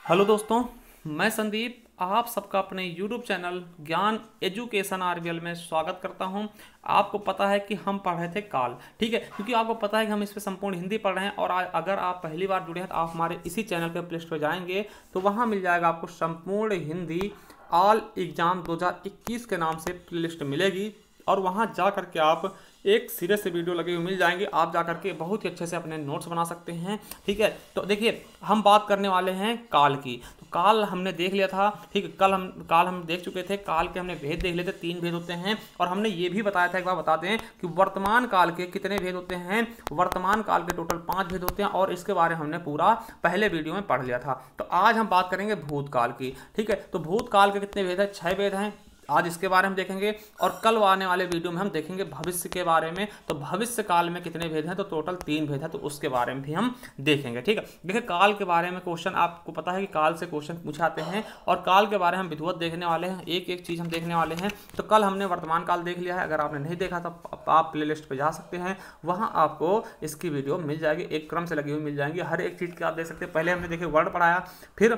Hello दोस्तों, मैं संदीप आप सबका अपने YouTube चैनल ज्ञान एजुकेशन आरबीएल में स्वागत करता हूं। आपको पता है कि हम पढ़ रहे थे काल, ठीक है, क्योंकि आपको पता है कि हम इस पे संपूर्ण हिंदी पढ़ रहे हैं। और अगर आप पहली बार जुड़े हैं तो आप हमारे इसी चैनल पे प्ले स्टोर जाएंगे तो वहां मिल जाएगा आपको संपूर्ण हिंदी ऑल एग्जाम 2021 के नाम से प्ले लिस्ट मिलेगी। और वहां जा करके आप एक सिरे से वीडियो लगे हुए मिल जाएंगे, आप जा करके बहुत ही अच्छे से अपने नोट्स बना सकते हैं। ठीक है, तो देखिए हम बात करने वाले हैं काल की। तो काल हमने देख लिया था, ठीक है, काल हम देख चुके थे। काल के हमने भेद देख लिए थे, 3 भेद होते हैं। और हमने ये भी बताया था, एक बार बताते हैं कि वर्तमान काल के कितने भेद होते हैं। वर्तमान काल के टोटल 5 भेद होते हैं और इसके बारे में हमने पूरा पहले वीडियो में पढ़ लिया था। तो आज हम बात करेंगे भूतकाल की। ठीक है, तो भूतकाल के कितने भेद हैं? 6 भेद हैं। आज इसके बारे में देखेंगे और कल आने वाले वीडियो में हम देखेंगे भविष्य के बारे में। तो भविष्य काल में कितने भेद हैं? तो टोटल 3 भेद है, तो उसके बारे में भी हम देखेंगे। ठीक है, देखिए काल के बारे में क्वेश्चन, आपको पता है कि काल से क्वेश्चन पूछाते हैं और काल के बारे में हम विधिवत देखने वाले हैं, एक एक चीज़ हम देखने वाले हैं। तो कल हमने वर्तमान काल देख लिया है, अगर आपने नहीं देखा तो आप प्ले लिस्ट पर जा सकते हैं, वहाँ आपको इसकी वीडियो मिल जाएगी, एक क्रम से लगी हुई मिल जाएंगी, हर एक चीज़ की आप देख सकते हैं। पहले हमने देखे वर्ड पढ़ाया, फिर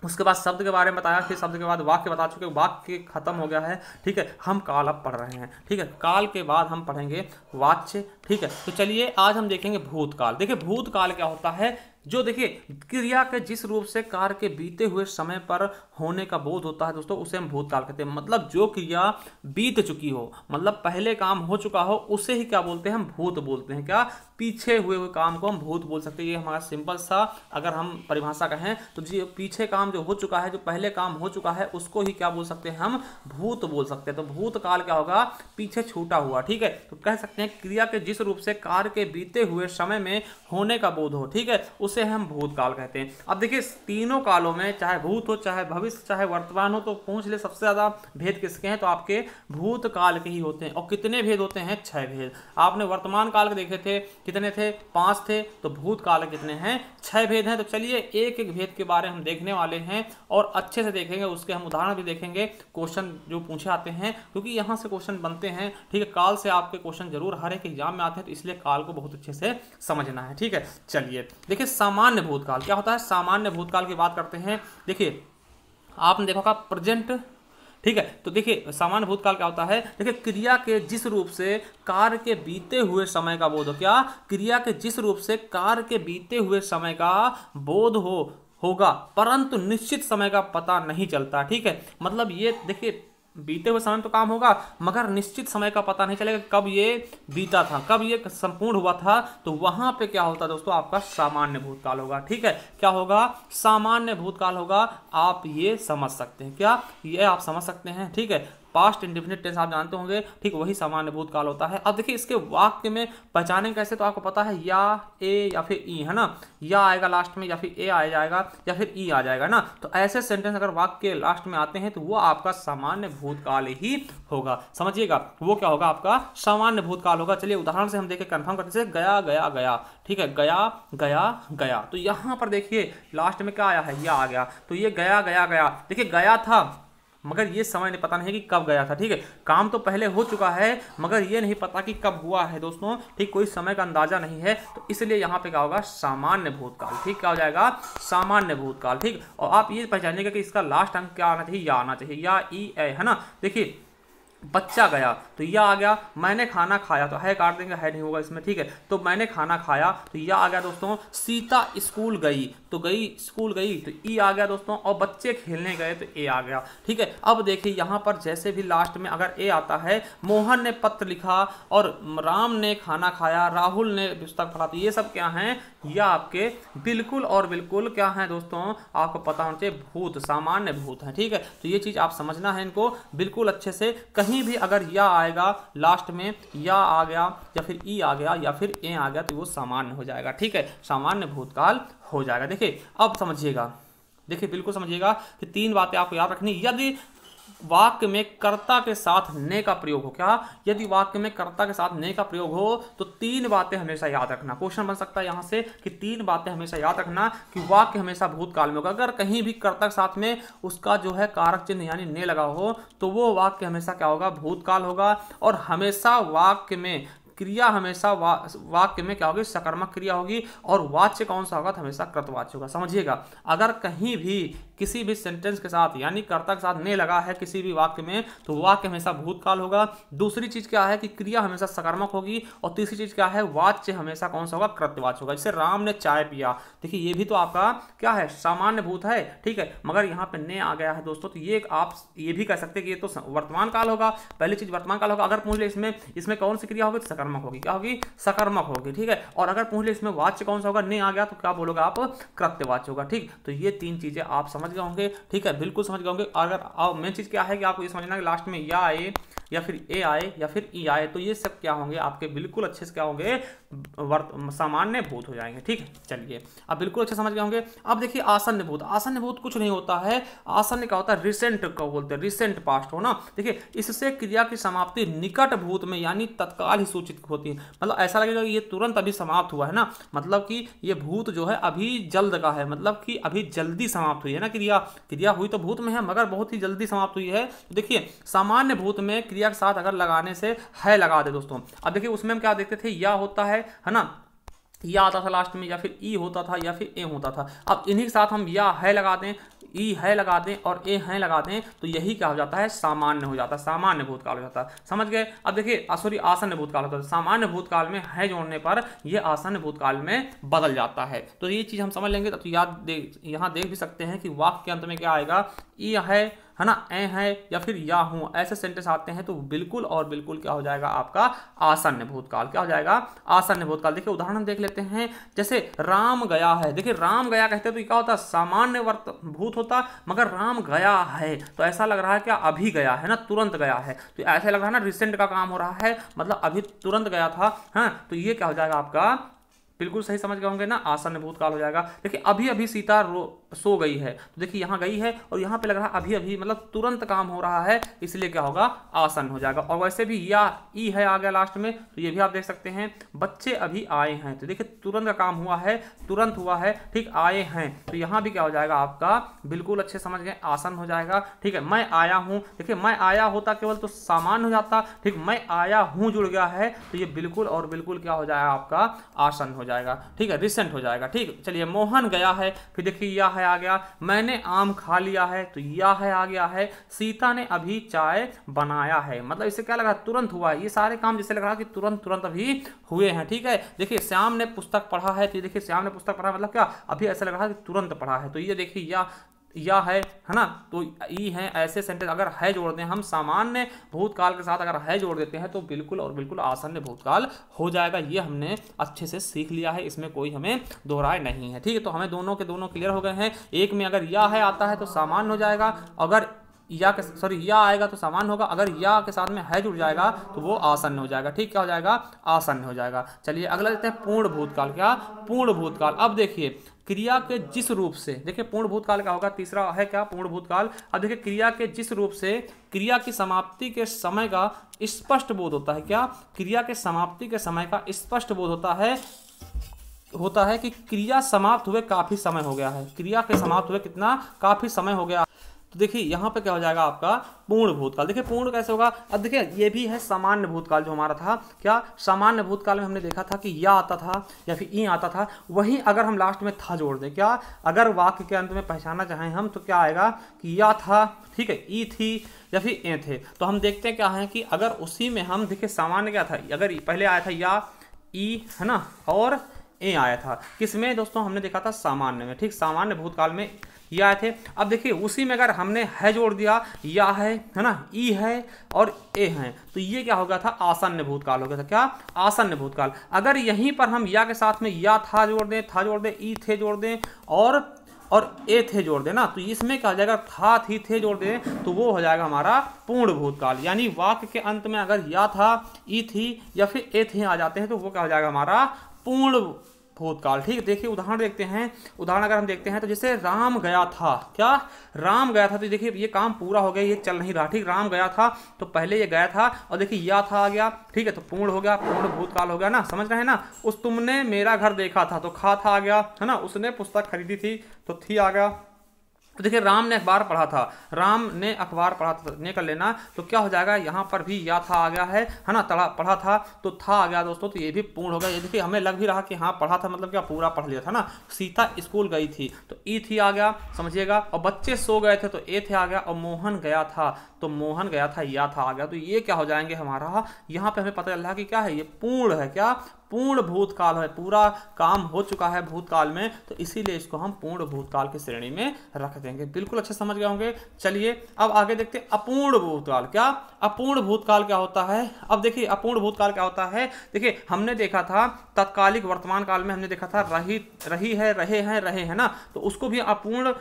उसके बाद शब्द के बारे में बताया, फिर शब्द के बाद वाक्य बता चुके, वाक्य खत्म हो गया है। ठीक है, हम काल अब पढ़ रहे हैं। ठीक है, काल के बाद हम पढ़ेंगे वाच्य। ठीक है, तो चलिए आज हम देखेंगे भूतकाल। देखिए भूतकाल क्या होता है? जो देखिए क्रिया के जिस रूप से कार्य के बीते हुए समय पर होने का बोध होता है दोस्तों, उसे हम भूतकाल कहते हैं। मतलब जो क्रिया बीत चुकी हो, मतलब पहले काम हो चुका हो, उसे ही क्या बोलते हैं? हम भूत बोलते हैं। क्या? पीछे हुए काम को हम भूत बोल सकते हैं। ये हमारा सिंपल सा अगर हम परिभाषा कहें तो जी पीछे काम जो हो चुका है, जो पहले काम हो चुका है, उसको ही क्या बोल सकते हैं? हम भूत बोल सकते हैं। तो भूतकाल क्या होगा? पीछे छूटा हुआ। ठीक है, तो कह सकते हैं क्रिया के जिस रूप से कार्य के बीते हुए समय में होने का बोध हो, ठीक है, उसे हम भूतकाल कहते हैं। अब देखिए तीनों कालों में, चाहे भूत हो, चाहे भविष्य, चाहे वर्तमान हो, तो पूछ ले सबसे ज्यादा भेद किसके हैं? तो आपके भूतकाल के ही होते हैं। और कितने भेद होते हैं? 6 भेद। आपने वर्तमान काल के देखे थे, कितने थे? 5 थे। तो भूतकाल कितने हैं? 6 भेद हैं। तो चलिए एक एक भेद के बारे में हम देखने वाले हैं और अच्छे से देखेंगे, उसके हम उदाहरण भी देखेंगे, क्वेश्चन जो पूछे आते हैं, क्योंकि यहाँ से क्वेश्चन बनते हैं। ठीक है, काल से आपके क्वेश्चन जरूर हर एक एग्जाम में आते हैं, तो इसलिए काल को बहुत अच्छे से समझना है। ठीक है, चलिए देखिए सामान्य भूतकाल क्या होता है। सामान्य भूतकाल की बात करते हैं। देखिए आपने देखा होगा प्रेजेंट। ठीक है, तो देखिए सामान्य भूतकाल क्या होता है? देखिए क्रिया के जिस रूप से कार्य के बीते हुए समय का बोध हो। क्या? क्रिया के जिस रूप से कार्य के बीते हुए समय का बोध होगा, परंतु निश्चित समय का पता नहीं चलता। ठीक है, मतलब ये देखिए बीते हुए समय तो काम होगा, मगर निश्चित समय का पता नहीं चलेगा कब ये बीता था, कब ये संपूर्ण हुआ था। तो वहां पे क्या होता है दोस्तों? आपका सामान्य भूतकाल होगा। ठीक है, क्या होगा? सामान्य भूतकाल होगा। आप ये समझ सकते हैं, क्या ये आप समझ सकते हैं? ठीक है, पास्ट इंडेफिनिट टेंस आप जानते होंगे, ठीक, वही सामान्य भूतकाल होता है। अब देखिए इसके वाक्य में पहचाने कैसे? तो आपको पता है या ए या फिर ई, है ना, या आएगा लास्ट में, या फिर ए आ जाएगा, या फिर ई आ जाएगा ना। तो ऐसे सेंटेंस अगर वाक्य के लास्ट में आते हैं तो वो आपका सामान्य भूतकाल ही होगा। समझिएगा, वो क्या होगा? आपका सामान्य भूतकाल होगा। चलिए उदाहरण से हम देखें, कंफर्म करते हैं। गया गया गया, ठीक है, गया गया गया। तो यहां पर देखिए लास्ट में क्या आया है? या आ गया। तो ये गया गया गया, देखिए गया था मगर ये समय नहीं, पता नहीं है कि कब गया था। ठीक है, काम तो पहले हो चुका है मगर ये नहीं पता कि कब हुआ है दोस्तों। ठीक, कोई समय का अंदाजा नहीं है, तो इसलिए यहाँ पे क्या होगा? सामान्य भूतकाल। ठीक, क्या हो जाएगा? सामान्य भूतकाल। ठीक, और आप ये पहचानिएगा कि इसका लास्ट अंक क्या आना चाहिए? या आना चाहिए, या ई ए, है ना। देखिए बच्चा गया तो यह आ गया। मैंने खाना खाया तो है काट देंगे, है नहीं होगा इसमें। ठीक है, तो मैंने खाना खाया तो यह आ गया दोस्तों। सीता स्कूल गई तो गई, स्कूल गई तो ई आ गया दोस्तों। और बच्चे खेलने गए तो ए आ गया। ठीक है, अब देखिए यहाँ पर जैसे भी लास्ट में अगर ए आता है, मोहन ने पत्र लिखा और राम ने खाना खाया, राहुल ने पुस्तक पढ़ा, तो ये सब क्या हैं? यह आपके बिल्कुल और बिल्कुल क्या है दोस्तों? आपको पता होना चाहिए, भूत, सामान्य भूत है। ठीक है, तो ये चीज आप समझना है इनको बिल्कुल अच्छे से। कहीं भी अगर या आएगा लास्ट में, या आ गया या फिर ई आ गया या फिर ए आ गया, तो वो सामान्य हो जाएगा। ठीक है, सामान्य भूतकाल हो जाएगा। देखिए अब समझिएगा, देखिए बिल्कुल समझिएगा कि 3 बातें आपको याद रखनी। यदि वाक्य में कर्ता के साथ ने का प्रयोग हो, क्या? यदि वाक्य में कर्ता के साथ ने का प्रयोग हो तो 3 बातें हमेशा याद रखना। क्वेश्चन बन सकता है यहां से कि 3 बातें हमेशा याद रखना कि वाक्य हमेशा भूतकाल में होगा। अगर कहीं भी कर्ता के साथ में उसका जो है कारक चिन्ह यानी ने लगा हो तो वो वाक्य हमेशा क्या होगा? भूतकाल होगा। और हमेशा वाक्य में क्रिया हमेशा वाक्य में क्या होगी, सकर्मक क्रिया होगी, और वाच्य कौन सा होगा, तो हमेशा कृतवाच्य होगा। समझिएगा, अगर कहीं भी किसी भी सेंटेंस के साथ यानी कर्ता के साथ ने लगा है किसी भी वाक्य में, तो वाक्य हमेशा भूतकाल होगा। दूसरी चीज क्या है कि क्रिया हमेशा सकर्मक होगी, और तीसरी चीज क्या है, वाच्य हमेशा कौन सा होगा, कृतवाच्य होगा। जैसे राम ने चाय पिया, देखिए ये भी तो आपका क्या है, सामान्य भूत है, ठीक है, मगर यहाँ पे ने आ गया है दोस्तों, तो ये आप ये भी कह सकते हैं कि ये तो वर्तमान काल होगा। पहली चीज वर्तमान काल होगा। अगर पूछ ले इसमें कौन सी क्रिया होगी, तो सकर्मक होगी। क्या होगी, सकर्मक होगी, ठीक है। और अगर पूछ ले इसमें वाच्य कौन सा होगा, ने आ गया, तो क्या बोलोगे आप, कृत्यवाच्य होगा, ठीक। तो ये तीन चीजें आप समझ गए होंगे, ठीक है, बिल्कुल समझ गए होंगे। अगर मेन चीज क्या है कि आपको ये समझना है लास्ट में या आए या फिर ए आए या फिर ई आए, तो ये सब क्या होंगे आपके बिल्कुल अच्छे से क्या होंगे, सामान्य भूत हो जाएंगे, ठीक है। चलिए अब बिल्कुल अच्छे समझ गए होंगे। अब देखिए आसन्न भूत, आसन्न भूत कुछ नहीं होता है, आसन्न क्या होता है, रिसेंट को बोलते हैं, रिसेंट पास्ट हो ना। देखिए इससे क्रिया की समाप्ति निकट भूत में यानी तत्काल ही सूचित होती है, मतलब ऐसा लगेगा कि ये तुरंत अभी समाप्त हुआ है ना, मतलब कि ये भूत जो है अभी जल्द का है, मतलब कि अभी जल्दी समाप्त हुई है ना, क्रिया हुई तो भूत में है मगर बहुत ही जल्दी समाप्त हुई है। तो देखिए सामान्य भूत में क्रिया के साथ अगर लगाने से है लगा दे दोस्तों। अब देखिए उसमें हम क्या देखते थे, या होता है ना, या आता था लास्ट में, या फिर ई होता था, या फिर ए होता था। अब इन्हीं के साथ हम या है लगा दें, ई है लगा दें और ए है लगा दें, तो यही क्या हो जाता है, सामान्य हो जाता है, सामान्य भूतकाल हो जाता है। समझ गए। अब देखिए सॉरी आसन्न भूतकाल होता है, सामान्य भूतकाल में है जोड़ने पर यह आसन्न भूतकाल में बदल जाता है। तो ये चीज हम समझ लेंगे। तो यहाँ देख भी सकते हैं कि वाक्य के अंत में क्या आएगा, ई है ना, ए है या फिर या हूं, ऐसे सेंटेंस आते हैं तो बिल्कुल और बिल्कुल क्या हो जाएगा आपका आसन्न भूतकाल, क्या हो जाएगा, आसन्न भूतकाल। देखिए उदाहरण देख लेते हैं, जैसे राम गया है। देखिए राम गया कहते हैं तो क्या होता है, सामान्य भूत होता, मगर राम गया है तो ऐसा लग रहा है क्या, अभी गया है ना, तुरंत गया है, तो ऐसा लग रहा है ना रिसेंट का काम हो रहा है, मतलब अभी तुरंत गया था। हाँ, तो ये क्या हो जाएगा आपका, बिल्कुल सही समझ गए होंगे ना, आसन्न भूतकाल हो जाएगा। देखिए अभी अभी सीता सो गई है, तो देखिए यहाँ गई है और यहाँ पे लग रहा है अभी अभी, मतलब तुरंत काम हो रहा है, इसलिए क्या होगा, आसन्न हो जाएगा। और वैसे भी या ई है आ गया लास्ट में, तो ये भी आप देख सकते हैं, बच्चे अभी आए हैं, तो देखिए तुरंत का काम हुआ है, तुरंत हुआ है, ठीक, आए हैं, तो यहाँ भी क्या हो जाएगा आपका, बिल्कुल अच्छे समझ गए, आसन्न हो जाएगा, ठीक है। मैं आया हूँ, देखिए मैं आया होता केवल तो सामान्य हो जाता, ठीक, मैं आया हूँ जुड़ गया है, तो ये बिल्कुल और बिल्कुल क्या हो जाएगा आपका, आसन्न हो जाएगा, ठीक है, रिसेंट हो जाएगा, ठीक। चलिए मोहन गया है, फिर देखिए या है आ गया, मैंने आम खा लिया है, तो या है आ गया है, सीता ने अभी चाय बनाया है, मतलब इससे क्या लगा, तुरंत हुआ है, ये सारे काम जैसे लग रहा है कि तुरंत तुरंत अभी हुए हैं, ठीक है। देखिए श्याम ने पुस्तक पढ़ा है, तो देखिए श्याम ने पुस्तक पढ़ा मतलब क्या, अभी ऐसा लग रहा है कि तुरंत पढ़ा है, तो ये देखिए या है ना, तो ई है, ऐसे सेंटेंस अगर है जोड़ दें हम सामान्य भूतकाल के साथ, अगर है जोड़ देते हैं तो बिल्कुल और बिल्कुल आसन्न भूतकाल हो जाएगा। ये हमने अच्छे से सीख लिया है, इसमें कोई हमें दोहराए नहीं है, ठीक है। तो हमें दोनों के दोनों क्लियर हो गए हैं। एक में अगर या है आता है तो सामान्य हो जाएगा, अगर या आएगा तो सामान्य होगा, अगर या के साथ में है जुड़ जाएगा तो वो आसन्न हो जाएगा, ठीक, क्या हो जाएगा, आसन्न हो जाएगा। चलिए अगला लेते हैं पूर्ण भूतकाल। क्या, पूर्ण भूतकाल। अब देखिए क्रिया के जिस रूप से, देखिए पूर्ण भूतकाल का होगा, तीसरा है क्या, पूर्ण भूतकाल। अब देखिए क्रिया के जिस रूप से क्रिया की समाप्ति के समय का स्पष्ट बोध होता है, क्या, क्रिया के समाप्ति के समय का स्पष्ट बोध होता है कि क्रिया समाप्त हुए काफी समय हो गया है, क्रिया के समाप्त हुए कितना, काफी समय हो गया। तो देखिए यहाँ पे क्या हो जाएगा आपका पूर्ण भूतकाल। देखिए पूर्ण कैसे होगा, अब देखिए ये भी है सामान्य भूतकाल जो हमारा था। क्या, सामान्य भूतकाल में हमने देखा था कि या आता था या फिर ई आता था, वहीं अगर हम लास्ट में था जोड़ दें, क्या, अगर वाक्य के अंत में पहचाना चाहें हम, तो क्या आएगा कि या था, ठीक है, ई थी या फिर ए थे। तो हम देखते हैं क्या है कि अगर उसी में हम देखिए सामान्य क्या था, अगर पहले आया था या ई है ना, और ए आया था, किसमें दोस्तों, हमने देखा था सामान्य में, ठीक, सामान्य भूतकाल में ये आए थे। अब देखिए उसी में अगर हमने है जोड़ दिया, या है ना, ई है और ए है, तो ये क्या हो गया था, आसन्न भूतकाल हो गया था। क्या, आसन्न भूतकाल। अगर यहीं पर हम या के साथ में या था जोड़ दें, ई थे जोड़ दें और ए थे जोड़ दें ना, तो इसमें क्या हो जाएगा, था थी थे जोड़ दें, तो वो हो जाएगा हमारा पूर्ण भूतकाल। यानी वाक्य के अंत में अगर या था, ई थी या फिर ए थे आ जाते हैं, तो वो क्या हो जाएगा हमारा पूर्ण भूतकाल, ठीक। देखिए उदाहरण देखते हैं, उदाहरण अगर हम देखते हैं तो जैसे राम गया था, क्या, राम गया था, तो देखिए ये काम पूरा हो गया, ये चल नहीं रहा, ठीक, राम गया था तो पहले ये गया था और देखिए या था आ गया, ठीक है, तो पूर्ण हो गया, पूर्ण भूतकाल हो गया ना, समझ रहे हैं ना। उस तुमने मेरा घर देखा था, तो खा था आ गया है ना, उसने पुस्तक खरीदी थी तो थी आ गया, तो देखिए राम ने अखबार पढ़ा था, राम ने अखबार पढ़ा था ने कर लेना, तो क्या हो जाएगा यहाँ पर भी या था आ गया है ना, तड़ा पढ़ा था तो था आ गया दोस्तों, तो ये भी पूर्ण हो गया। ये देखिए हमें लग भी रहा कि हाँ पढ़ा था मतलब क्या पूरा पढ़ लिया था ना। सीता स्कूल गई थी तो ई थी आ गया, समझिएगा। और बच्चे सो गए थे तो ए थे आ गया। और मोहन गया था तो मोहन गया था या था आ गया। तो ये क्या हो जाएंगे हमारा, यहाँ पे हमें पता चल रहा है कि क्या है, ये पूर्ण है, क्या पूर्ण भूतकाल है, पूरा काम हो चुका है भूतकाल में, तो इसीलिए इसको हम पूर्ण भूतकाल की श्रेणी में रख देंगे। बिल्कुल अच्छे समझ गए होंगे। चलिए अब आगे देखते हैं अपूर्ण भूतकाल। क्या अपूर्ण भूतकाल क्या होता है? अब देखिए अपूर्ण भूतकाल क्या होता है। देखिए हमने देखा था तत्कालिक वर्तमान काल में, हमने देखा था रही है, रहे हैं ना, तो उसको भी अपूर्ण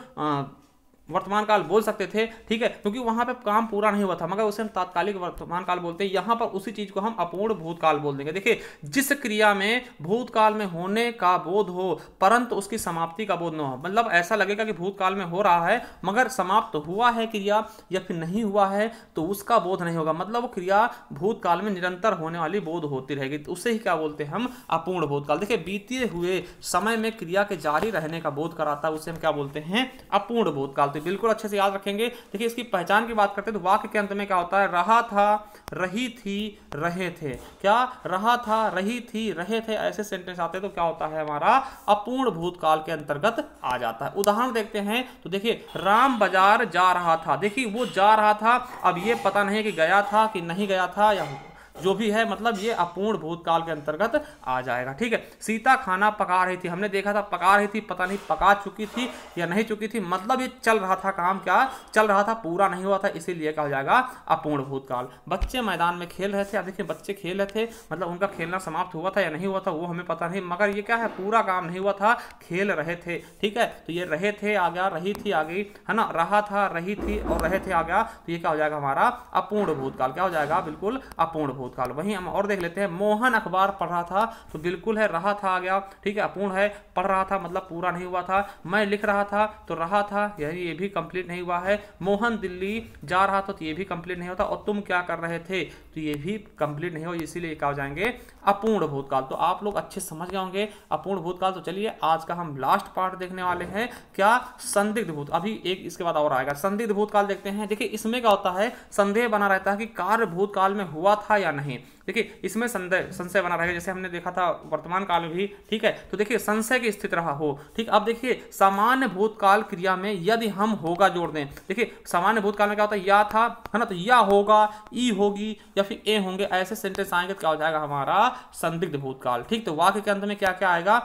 वर्तमान काल बोल सकते थे, ठीक है, क्योंकि वहां पे काम पूरा नहीं हुआ था, मगर उसे हम तात्कालिक वर्तमान काल बोलते हैं। यहां पर उसी चीज को हम अपूर्ण भूतकाल बोल देंगे। देखिए जिस क्रिया में भूतकाल में होने का बोध हो परंतु उसकी समाप्ति का बोध न हो, मतलब ऐसा लगेगा कि भूतकाल में हो रहा है मगर समाप्त हुआ है क्रिया या फिर नहीं हुआ है तो उसका बोध नहीं होगा, मतलब वो क्रिया भूतकाल में निरंतर होने वाली बोध होती रहेगी, तो उसे ही क्या बोलते हैं हम अपूर्ण भूतकाल। देखिए बीते हुए समय में क्रिया के जारी रहने का बोध कराता है, उसे हम क्या बोलते हैं अपूर्ण भूतकाल। तो बिल्कुल अच्छे से याद रखेंगे। देखिए इसकी पहचान की बात करते हैं तो वाक्य के अंत में क्या होता है, रहा था, रही थी, रहे थे। क्या रहा था, रही थी, रहे थे, ऐसे सेंटेंस आते हैं तो क्या होता है हमारा अपूर्ण भूतकाल के अंतर्गत आ जाता है। उदाहरण देखते हैं तो देखिए राम बाजार जा रहा था। देखिए वो जा रहा था, अब ये पता नहीं कि गया था कि नहीं गया था या जो भी है, मतलब ये अपूर्ण भूतकाल के अंतर्गत आ जाएगा, ठीक है। सीता खाना पका रही थी, हमने देखा था पका रही थी, पता नहीं पका चुकी थी या नहीं चुकी थी, मतलब ये चल रहा था काम, क्या चल रहा था, पूरा नहीं हुआ था, इसीलिए क्या हो जाएगा अपूर्ण भूतकाल। बच्चे मैदान में खेल रहे थे। अब देखिए बच्चे खेल रहे थे मतलब उनका खेलना समाप्त हुआ था या नहीं हुआ था वो हमें पता नहीं, मगर ये क्या है पूरा काम नहीं हुआ था, खेल रहे थे, ठीक है। तो ये रहे थे आ गया, रही थी आ गई, है ना, रहा था, रही थी और रहे थे आ गया, तो ये क्या हो जाएगा हमारा अपूर्ण भूतकाल। क्या हो जाएगा, बिल्कुल अपूर्ण भूतकाल। वहीं हम और देख लेते हैं, मोहन अखबार पढ़ रहा था, तो बिल्कुल है रहा था आ गया, ठीक है, अपूर्ण है, पढ़ रहा था मतलब पूरा नहीं हुआ था। मैं लिख रहा था तो रहा था, ये भी कंप्लीट नहीं हुआ है। मोहन दिल्ली जा रहा था तो ये भी कंप्लीट नहीं होता। और तुम क्या कर रहे थे तो ये भी कंप्लीट नहीं हो, इसीलिए क्या हो जाएंगे अपूर्ण भूतकाल। तो आप लोग अच्छे समझ गए होंगे अपूर्ण भूतकाल। तो चलिए आज का हम लास्ट पार्ट देखने वाले हैं, क्या संदिग्ध भूत, अभी एक इसके बाद और आएगा, संदिग्ध भूतकाल देखते हैं। देखिए इसमें क्या होता है, संदेह बना रहता है कि कार्य भूतकाल में हुआ था या नहीं। देखिए इसमें संशय बना रहेगा, जैसे हमने देखा था वर्तमान काल में भी, ठीक है। तो देखिए संशय की स्थिति रहा हो, ठीक। अब देखिए सामान्य भूतकाल क्रिया में यदि हम होगा जोड़ दें, देखिए सामान्य भूतकाल में क्या होता है, या था, है ना, तो या होगा, ई होगी या फिर ए होंगे, ऐसे सेंटेंस आएंगे तो क्या हो जाएगा हमारा संदिग्ध भूतकाल, ठीक। तो वाक्य के अंत में क्या क्या आएगा,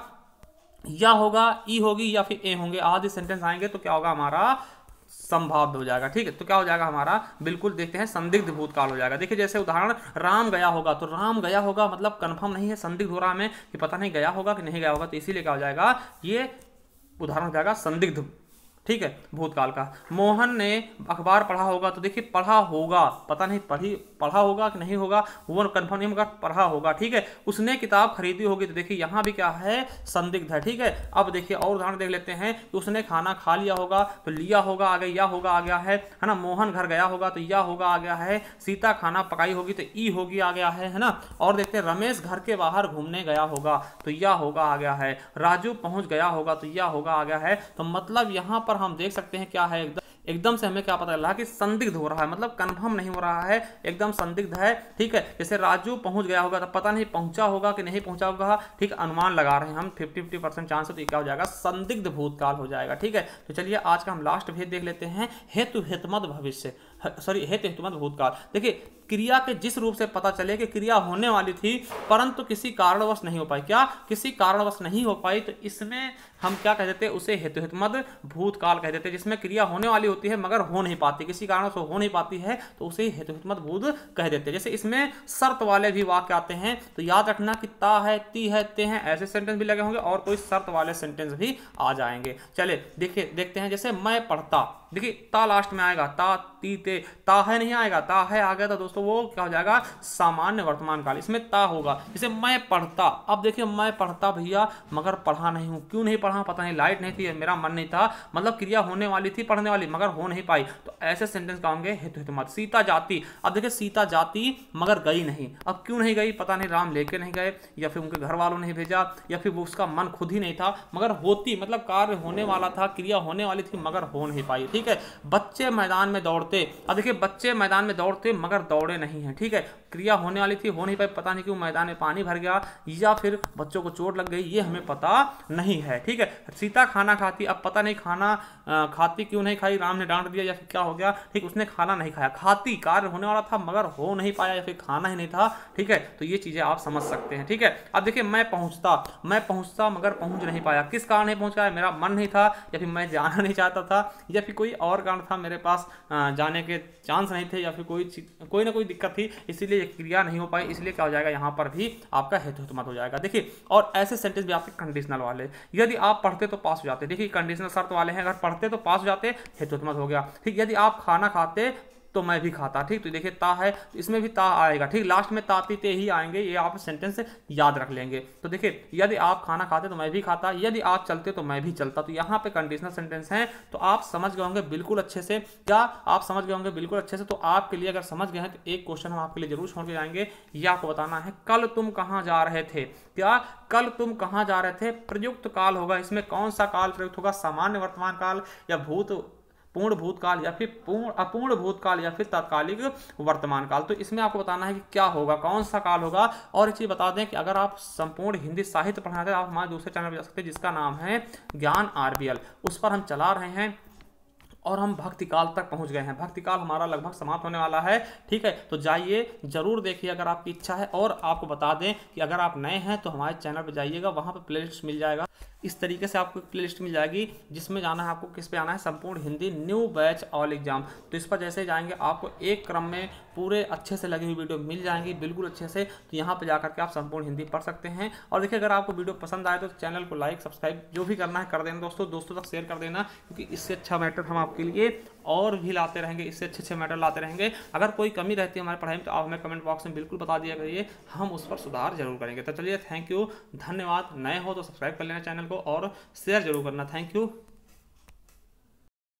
या होगा, ई होगी या फिर ए होंगे, आदि सेंटेंस आएंगे तो क्या होगा हमारा संभाव्य हो जाएगा, ठीक है। तो क्या हो जाएगा हमारा, बिल्कुल देखते हैं संदिग्ध भूतकाल हो जाएगा। देखिए जैसे उदाहरण राम गया होगा, तो राम गया होगा मतलब कंफर्म नहीं है, संदिग्ध हो रहा है हमें कि पता नहीं गया होगा कि नहीं गया होगा, तो इसीलिए क्या हो जाएगा, ये उदाहरण हो जाएगा संदिग्ध, ठीक है, भूतकाल का। मोहन ने अखबार पढ़ा होगा, तो देखिए पढ़ा होगा, पता नहीं पढ़ा होगा कि नहीं होगा वो कंफर्म नहीं, मगर पढ़ा होगा, ठीक है। उसने किताब खरीदी होगी, तो देखिए यहाँ भी क्या है संदिग्ध है, ठीक है। अब देखिए और उदाहरण देख लेते हैं कि उसने खाना खा लिया होगा, तो लिया होगा आ गया, या होगा आ गया है ना। मोहन घर गया होगा तो या होगा आ गया है। सीता खाना पकाई होगी तो ई होगी आ गया है ना। और देखते हैं रमेश घर के बाहर घूमने गया होगा, तो या होगा आ गया है। राजू पहुंच गया होगा तो या होगा आ गया है। तो मतलब यहाँ पर हम देख सकते हैं क्या है, एकदम से हमें क्या पता चला कि संदिग्ध हो रहा है, मतलब कंफर्म नहीं हो रहा है, एकदम संदिग्ध है, ठीक है। जैसे राजू पहुंच गया होगा तो पता नहीं पहुंचा होगा कि नहीं पहुंचा होगा, ठीक, अनुमान लगा रहे हैं हम, 50-50% चांस है, तो क्या हो जाएगा संदिग्ध भूतकाल हो जाएगा, ठीक है। तो चलिए आज का हम लास्ट भेद देख लेते हैं, हेतु हितमत भविष्य, सॉरी हेतु हितमत भूतकाल। देखिए क्रिया के जिस रूप से पता चले कि क्रिया होने वाली थी परंतु किसी कारणवश नहीं हो पाई, क्या किसी कारणवश नहीं हो पाई, तो इसमें हम क्या कह देते हैं, उसे हेतु हितमत भूतकाल कह देते हैं। जिसमें क्रिया होने वाली होती है मगर हो नहीं पाती, किसी कारण से हो नहीं पाती है, तो उसे हेतु हितमत भूत कह देते हैं। जैसे इसमें शर्त वाले भी वाक्य आते हैं, तो याद रखना कि ता है, ती है, ते हैं, ऐसे सेंटेंस भी लगे होंगे और कोई शर्त वाले सेंटेंस भी आ जाएंगे। चले देखिए देखते हैं, जैसे मैं पढ़ता, देखिए ता लास्ट में आएगा, ता ती ते, ता है नहीं आएगा, ता है आ गया तो दोस्तों वो क्या हो जाएगा, सामान्य वर्तमान काल, इसमें ता होगा। जैसे मैं पढ़ता, अब देखिए मैं पढ़ता भैया मगर पढ़ा नहीं हूं, क्यों नहीं पढ़ा पता नहीं, लाइट नहीं थी, मेरा मन नहीं था, मतलब क्रिया होने वाली थी पढ़ने वाली मगर हो नहीं पाई, तो ऐसे सेंटेंस का होंगे हेतु हेतु मत। सीता जाती, अब देखिए सीता जाती मगर गई नहीं, अब क्यों नहीं गई पता नहीं, राम लेके नहीं गए या फिर उनके घर वालों ने भेजा या फिर वो उसका मन खुद ही नहीं था, मगर होती मतलब कार्य होने वाला था, क्रिया होने वाली थी मगर हो नहीं पाई। ठीक है, बच्चे मैदान में दौड़ते, अब देखिए बच्चे मैदान में दौड़ते मगर दौड़े नहीं है। ठीक है, क्रिया होने वाली थी हो नहीं पाई, पता नहीं क्यों मैदान में पानी भर गया या फिर बच्चों को चोट लग गई, ये हमें पता नहीं है। ठीक है, सीता खाना खाती, अब पता नहीं खाना खाती क्यों नहीं खाई, राम ने डांट दिया या फिर क्या हो गया। ठीक, उसने खाना नहीं खाया, खाती कार्य होने वाला था मगर हो नहीं पाया या फिर खाना ही नहीं था। ठीक है, तो ये चीजें आप समझ सकते हैं। ठीक है, अब देखिए मैं पहुंचता मगर पहुंच नहीं पाया, किस कारण नहीं पहुंच पाया, मेरा मन नहीं था या फिर मैं जाना नहीं चाहता था या फिर कोई और कारण था, मेरे पास जाने के चांस नहीं थे या फिर कोई ना कोई दिक्कत थी, इसीलिए क्रिया नहीं हो पाई, इसलिए क्या हो जाएगा यहाँ पर भी आपका हेतु हेतु मत हो जाएगा। देखिए और ऐसे सेंटेंस भी आपके कंडीशनल वाले, यदि आप पढ़ते तो पास हो जाते, देखिए कंडीशनल शर्त वाले हैं, अगर पढ़ते तो पास हो जाते, हेतु हेतु मत हो गया। ठीक, यदि आप खाना खाते तो मैं भी खाता। ठीक, तो देखिए ता है तो इसमें भी ता आएगा। ठीक, लास्ट में ताती ते ही आएंगे, ये आप सेंटेंस याद रख लेंगे। तो देखिए यदि आप खाना खाते तो मैं भी खाता, यदि आप चलते तो मैं भी चलता, तो यहाँ पे कंडीशनल सेंटेंस हैं, तो आप समझ गए होंगे बिल्कुल अच्छे से। क्या आप समझ गए होंगे बिल्कुल अच्छे से? तो आपके लिए अगर समझ गए हैं तो एक क्वेश्चन हम आपके लिए जरूर छोड़ के जाएंगे, ये आपको बताना है, कल तुम कहाँ जा रहे थे। क्या कल तुम कहाँ जा रहे थे प्रयुक्त काल होगा, इसमें कौन सा काल प्रयुक्त होगा, सामान्य वर्तमान काल या पूर्ण भूतकाल या फिर अपूर्ण भूतकाल या फिर तात्कालिक वर्तमान काल। तो इसमें आपको बताना है कि क्या होगा, कौन सा काल होगा। और एक चीज बता दें कि अगर आप संपूर्ण हिंदी साहित्य पढ़ना चाहते हैं आप हमारे दूसरे चैनल पर जा सकते हैं जिसका नाम है ज्ञान आरबीएल, उस पर हम चला रहे हैं और हम भक्ति काल तक पहुंच गए हैं, भक्ति काल हमारा लगभग समाप्त होने वाला है। ठीक है, तो जाइए जरूर देखिए अगर आपकी इच्छा है। और आपको बता दें कि अगर आप नए हैं तो हमारे चैनल पर जाइएगा, वहां पर प्लेलिस्ट मिल जाएगा, इस तरीके से आपको प्लेलिस्ट मिल जाएगी जिसमें जाना है आपको, किस पे आना है, संपूर्ण Hindi new batch all exam. तो इस पर जैसे ही जाएंगे आपको एक क्रम में पूरे अच्छे से लगी हुई वीडियो मिल जाएंगी बिल्कुल अच्छे से, तो यहाँ पे जाकर के आप संपूर्ण हिंदी पढ़ सकते हैं। और देखिए अगर आपको वीडियो पसंद आए तो चैनल को लाइक सब्सक्राइब जो भी करना है कर देना दोस्तों तक शेयर कर देना, क्योंकि इससे अच्छा मैटर हम आपके लिए और भी लाते रहेंगे, इससे अच्छे मैटर लाते रहेंगे। अगर कोई कमी रहती है हमारे पढ़ाई में तो आप हमें कमेंट बॉक्स में बिल्कुल बता दिया करिए, हम उस पर सुधार जरूर करेंगे। तो चलिए थैंक यू, धन्यवाद। नए हो तो सब्सक्राइब कर लेना चैनल को और शेयर जरूर करना। Thank you.